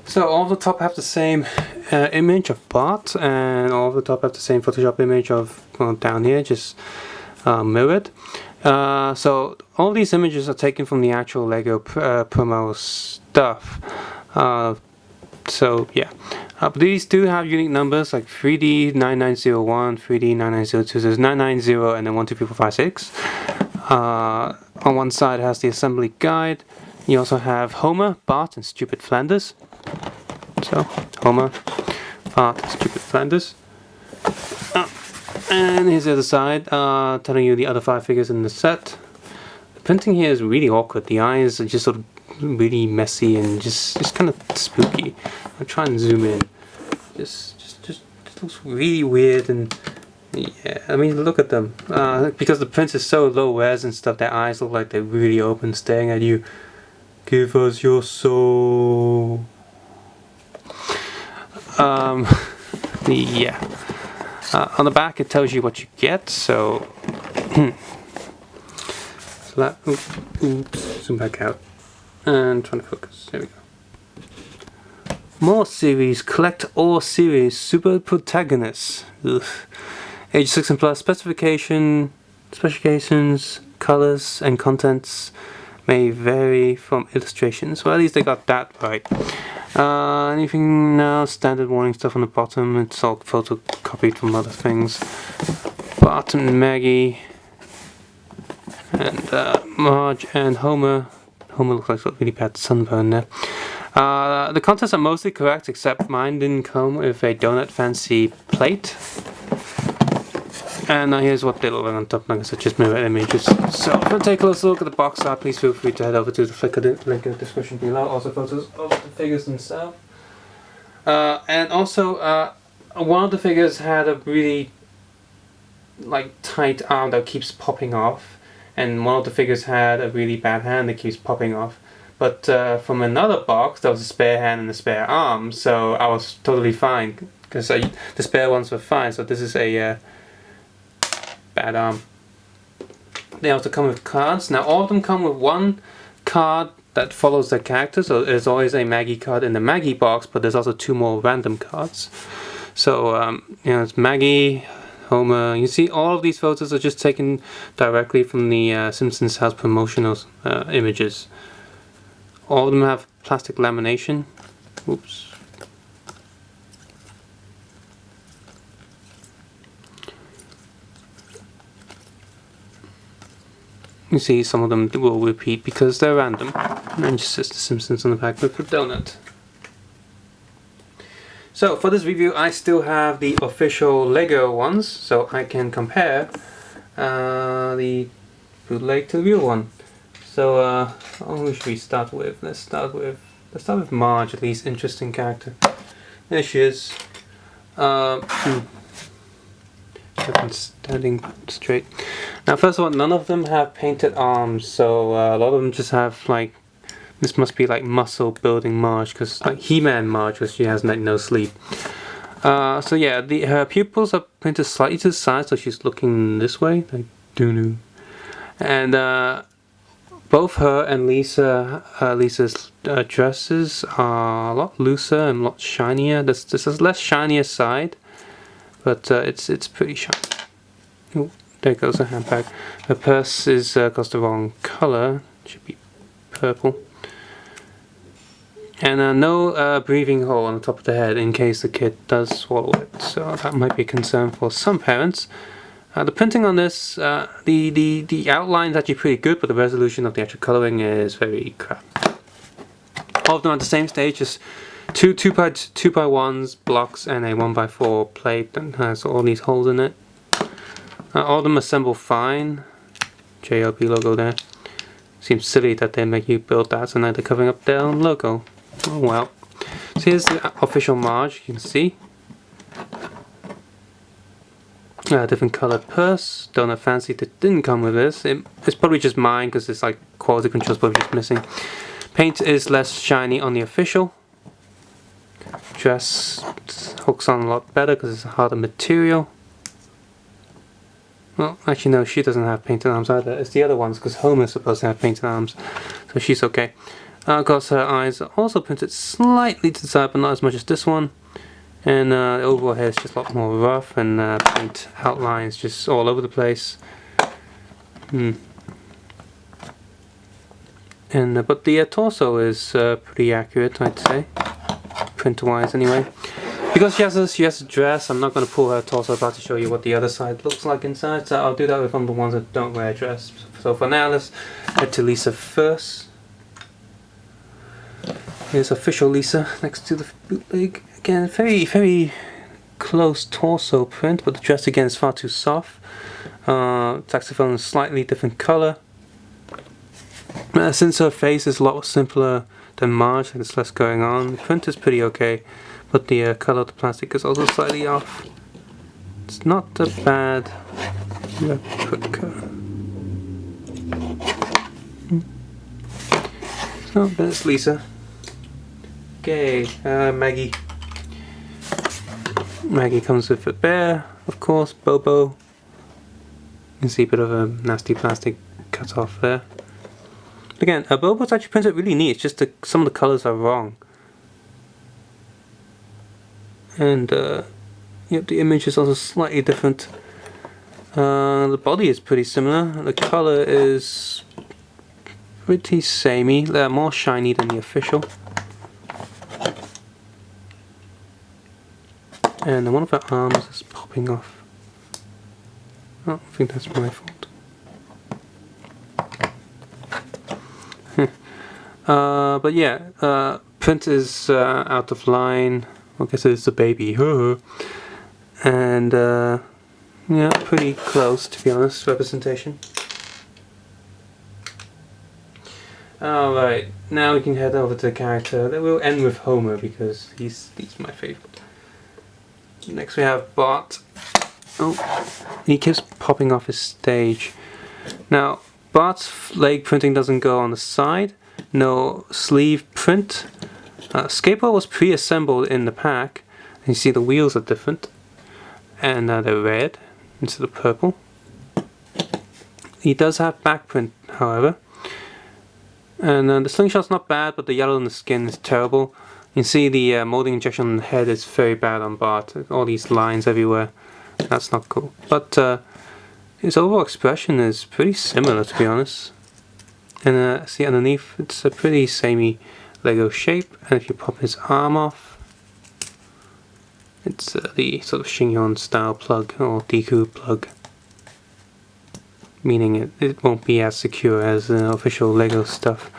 So all of the top have the same image of Bart, and all of the top have the same Photoshop image of, well, down here, just mirrored. So all these images are taken from the actual LEGO promo stuff. So yeah, but these do have unique numbers like 3D 9901, 3D 9902, so there's 990 and then 1, 2, 3, 4, 5, 6. On one side it has the assembly guide. You also have Homer, Bart, and Stupid Flanders. So Homer, Bart, and Stupid Flanders. And here's the other side, telling you the other 5 figures in the set. The printing here is really awkward. The eyes are just sort of really messy and just kind of spooky. I'll try and zoom in. Just looks really weird, and yeah, I mean, look at them. Because the print is so low res and stuff, their eyes look like they're really open, staring at you. Give us your soul. Yeah. On the back it tells you what you get, so oops, zoom back out and trying to focus. There we go. More series, collect all series, super protagonists. Ugh. Age 6 and plus, specifications, colors and contents may vary from illustrations. Well, at least they got that right. Anything now? Standard warning stuff on the bottom. It's all photocopied from other things. Bart and Maggie, and Marge and Homer. Homer looks like a really bad sunburn there. The contents are mostly correct, except mine didn't come with a donut fancy plate. And now here's what they look like on top, like I said, just mirror images. So if you take a closer look at the box art, please feel free to head over to the Flickr link in the description below. Also photos of the figures themselves. And also, one of the figures had a really tight arm that keeps popping off, and one of the figures had a really bad hand that keeps popping off. But from another box, there was a spare hand and a spare arm, so I was totally fine, because the spare ones were fine. So this is a bad arm. They also come with cards. Now all of them come with one card that follows the character, so there's always a Maggie card in the Maggie box, but there's also 2 more random cards. So it's Maggie, Homer. You see all of these photos are just taken directly from the Simpsons house promotional images. All of them have plastic lamination. Oops. You see some of them will repeat because they're random. And just says the Simpsons on the back with a donut. So for this review I still have the official LEGO ones, so I can compare the bootleg to the real one. So who should we start with? Let's start with Marge, at least interesting character. There she is. Standing straight. Now first of all, none of them have painted arms, so a lot of them just have this must be muscle building Marge, because He-Man Marge, because she has no sleep. So yeah, her pupils are painted slightly to the side, so she's looking this way, like doo-doo. And both her and Lisa's dresses are a lot looser and a lot shinier. This is less shinier side, but it's pretty shiny. Ooh, there goes her handbag. Her purse is got the wrong color. It should be purple. And no breathing hole on the top of the head in case the kid does swallow it. So that might be a concern for some parents. The printing on this, the outline is actually pretty good, but the resolution of the actual coloring is very crap. All of them at the same stage, just two 2x1s blocks and a 1x4 plate that has all these holes in it. All of them assemble fine. JLB logo there. Seems silly that they make you build that, so now they're covering up their own logo. Oh well. So here's the official Marge, you can see. Different colored purse. Donut fancy that didn't come with this. It's probably just mine because it's quality control's probably just missing. Paint is less shiny on the official. Dress hooks on a lot better because it's a harder material. Well, actually no, she doesn't have painted arms either. It's the other ones because Homer's supposed to have painted arms, so she's okay. Of course, her eyes are also printed slightly to the side, but not as much as this one. And the overall hair is just a lot more rough, and print outlines just all over the place. And but the torso is pretty accurate, I'd say, print-wise anyway. Because she has a dress, I'm not going to pull her torso apart to show you what the other side looks like inside. So I'll do that with one of the ones that don't wear a dress. So for now, let's head to Lisa first. Here's official Lisa next to the bootleg. Again, very close torso print, but the dress again is far too soft. Saxophone is slightly different color. Since her face is a lot simpler than Marge, and there's less going on, the print is pretty okay, but the color of the plastic is also slightly off. It's not a bad replica. So there's Lisa. Okay, Maggie. Maggie comes with a bear, of course, Bobo. You can see a bit of a nasty plastic cut off there. Again, Bobo's actually printed really neat, it's just that some of the colours are wrong. And yep, the image is also slightly different. The body is pretty similar, the colour is pretty samey, they're more shiny than the official. And one of her arms is popping off. Oh, I think that's my fault. But yeah, print is out of line. I guess it's a baby. And yeah, pretty close to be honest, representation. Alright, now we can head over to the character. Then we'll end with Homer because he's my favourite. Next we have Bart. Oh, he keeps popping off his stage. Now, Bart's leg printing doesn't go on the side. No sleeve print. Skateboard was pre-assembled in the pack. And you see the wheels are different. And they're red instead of purple. He does have back print, however. And the slingshot's not bad, but the yellow in the skin is terrible. You can see the molding injection on the head is very bad on Bart. All these lines everywhere. That's not cool. But his overall expression is pretty similar, to be honest. And see underneath, it's a pretty samey Lego shape. And if you pop his arm off, it's the sort of chignon style plug or Deku plug. Meaning it won't be as secure as official Lego stuff.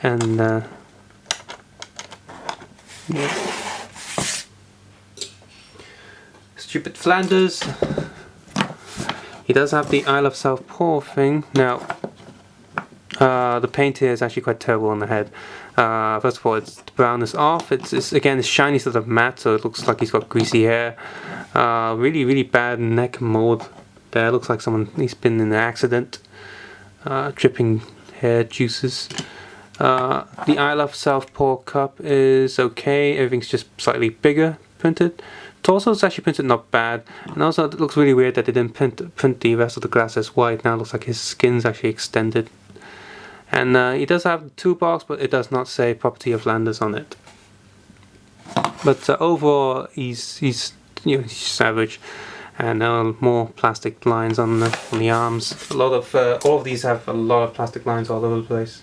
And yeah. Stupid Flanders. He does have the I Love South Pole thing. Now, the paint here is actually quite terrible on the head. First of all, the brown is off. It's again, it's shiny sort of matte, so it looks like he's got greasy hair. Really bad neck mold there. Looks like he's been in an accident. Dripping hair juices. The I Love South Pole cup is okay. Everything's just slightly bigger printed. Torso is actually printed not bad, and also it looks really weird that they didn't print the rest of the glass as white. Now it looks like his skin's actually extended. And he does have the toolbox, but it does not say property of Flanders on it. But overall, he's savage, and more plastic lines on the arms. All of these have a lot of plastic lines all over the place.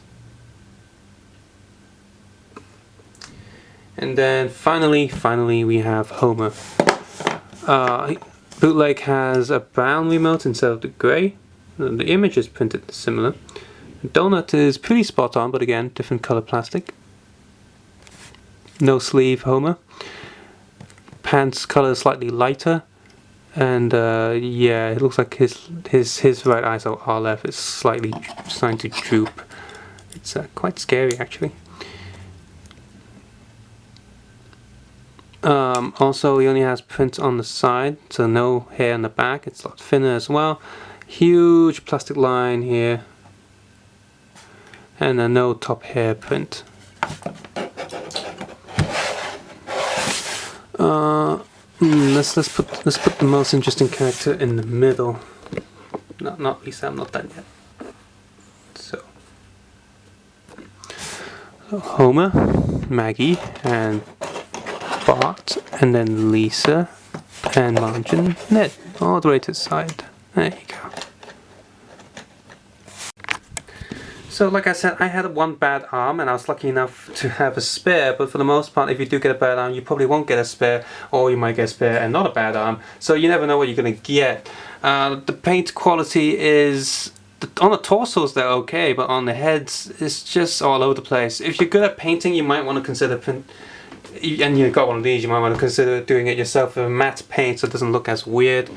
And then finally we have Homer. Bootleg has a brown remote instead of the grey. The image is printed similar. The donut is pretty spot on, but again, different color plastic. No sleeve Homer. Pants color is slightly lighter. And yeah, it looks like his right eye, so R left, is slightly starting to droop. It's quite scary actually. Also, he only has print on the side, so no hair on the back. It's a lot thinner as well. Huge plastic line here, and no top hair print. Let's put the most interesting character in the middle. No, not Lisa. I'm not done yet. Homer, Maggie, and Bart, and then Lisa, and Marge and Ned, all the way to the side. There you go. So like I said, I had one bad arm and I was lucky enough to have a spare, but for the most part, if you do get a bad arm, you probably won't get a spare, or you might get a spare and not a bad arm, so you never know what you're going to get. The paint quality is, on the torsos they're okay, but on the heads it's just all over the place. If you're good at painting, you might want to consider, and you've got one of these, you might want to consider doing it yourself with a matte paint so it doesn't look as weird.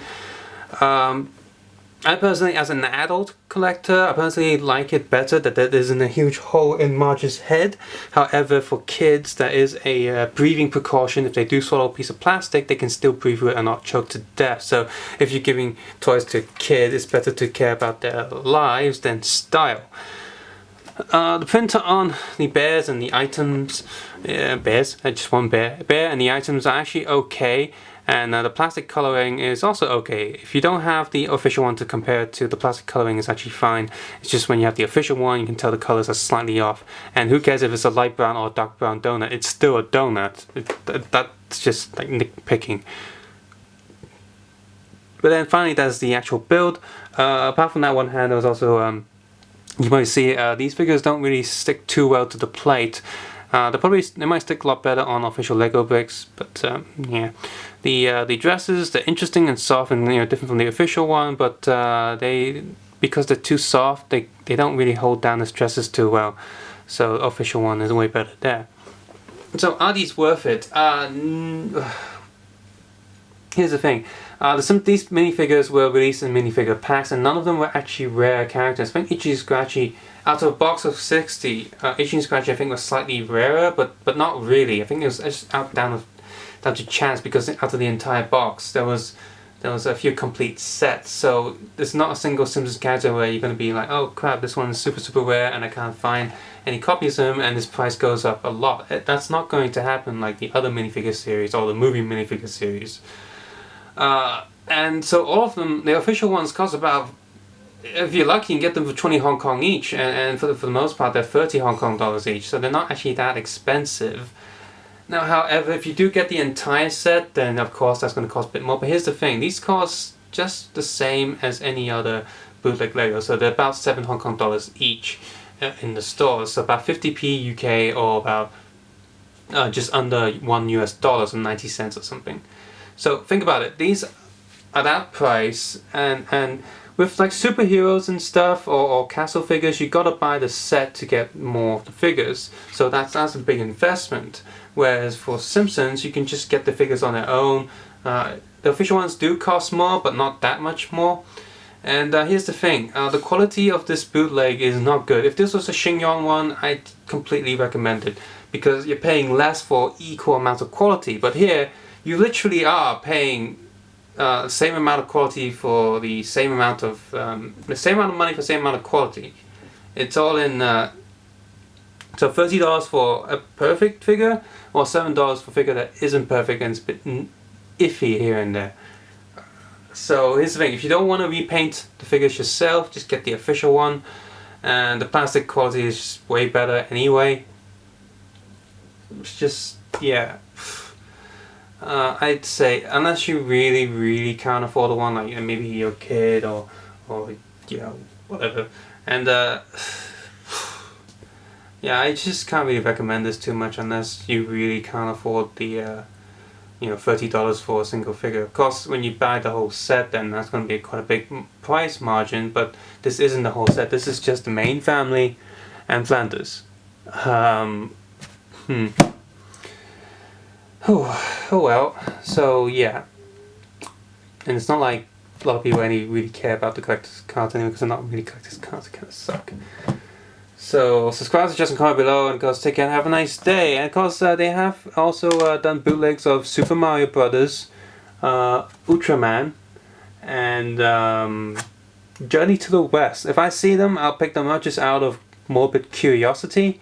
I personally, as an adult collector, I personally like it better that there isn't a huge hole in Marge's head. However, for kids, there is a breathing precaution. If they do swallow a piece of plastic, they can still breathe through it and not choke to death. So if you're giving toys to a kid, it's better to care about their lives than style. The printer on the bears and the items, just one bear and the items are actually okay. And the plastic coloring is also okay. If you don't have the official one to compare it to, the plastic coloring is actually fine. It's just when you have the official one, you can tell the colors are slightly off. And who cares if it's a light brown or a dark brown donut? It's still a donut. That's just like nitpicking. But then finally, there's the actual build. Apart from that one hand, there was also, you might see these figures don't really stick too well to the plate. They might stick a lot better on official Lego bricks, but yeah. The dresses, they're interesting and soft and different from the official one, but because they're too soft, they don't really hold down the dresses too well. So the official one is way better there. So are these worth it? Here's the thing. These minifigures were released in minifigure packs, and none of them were actually rare characters. I think Itchy Scratchy, out of a box of 60, Itchy and Scratchy I think was slightly rarer, but not really. I think it was just down to chance, because out of the entire box there was a few complete sets. So there's not a single Simpsons character where you're going to be like, oh crap, this one is super rare and I can't find any copies of him and his price goes up a lot. That's not going to happen like the other minifigure series or the movie minifigure series. And so all of them, the official ones, cost about, if you're lucky, you can get them for 20 Hong Kong each, and for the most part they're 30 Hong Kong dollars each, so they're not actually that expensive. Now, however, if you do get the entire set, then of course that's going to cost a bit more. But here's the thing, these cost just the same as any other bootleg Lego, so they're about 7 Hong Kong dollars each in the stores, so about 50p UK, or about just under $1 US, or 90 cents or something. So think about it, these are that price, and with like superheroes and stuff, or castle figures, you gotta buy the set to get more of the figures. So that's a big investment. Whereas for Simpsons, you can just get the figures on their own. The official ones do cost more, but not that much more. And here's the thing, the quality of this bootleg is not good. If this was a Xingyang one, I'd completely recommend it, because you're paying less for equal amount of quality. But here, you literally are paying the same amount of quality for the same amount of money for the same amount of quality. It's all in. So $30 for a perfect figure, or $7 for a figure that isn't perfect and it's a bit iffy here and there. So here's the thing: if you don't want to repaint the figures yourself, just get the official one, and the plastic quality is just way better anyway. It's just, yeah. I'd say, unless you really can't afford the one, like maybe you're a kid or whatever, and yeah, I just can't really recommend this too much unless you really can't afford the $30 for a single figure. Of course, when you buy the whole set, then that's going to be quite a big price margin, but this isn't the whole set. This is just the main family and Flanders. Oh well, so yeah, and it's not like a lot of people really care about the collector's cards anyway, because they're not really collector's cards. They kind of suck. So subscribe, suggest, and comment below, and of course take care and have a nice day. And of course they have also done bootlegs of Super Mario Brothers, Ultraman, and Journey to the West. If I see them, I'll pick them up just out of morbid curiosity.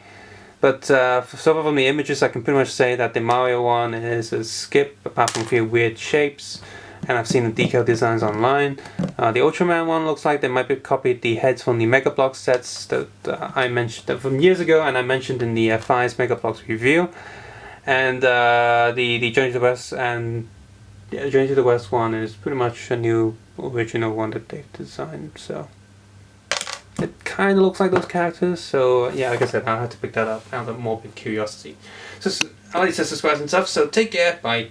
But so far from the images, I can pretty much say that the Mario one is a skip, apart from a few weird shapes. and I've seen the decal designs online. The Ultraman one looks like they might be copied the heads from the Mega Bloks sets that I mentioned from years ago, and I mentioned in the Fies Mega Bloks review. And the Journey to the West and Journey to the West one is pretty much a new original one that they've designed. So it kind of looks like those characters. So yeah, like I said, I had to pick that up out of morbid curiosity. So at least subscribe and stuff. So take care. Bye.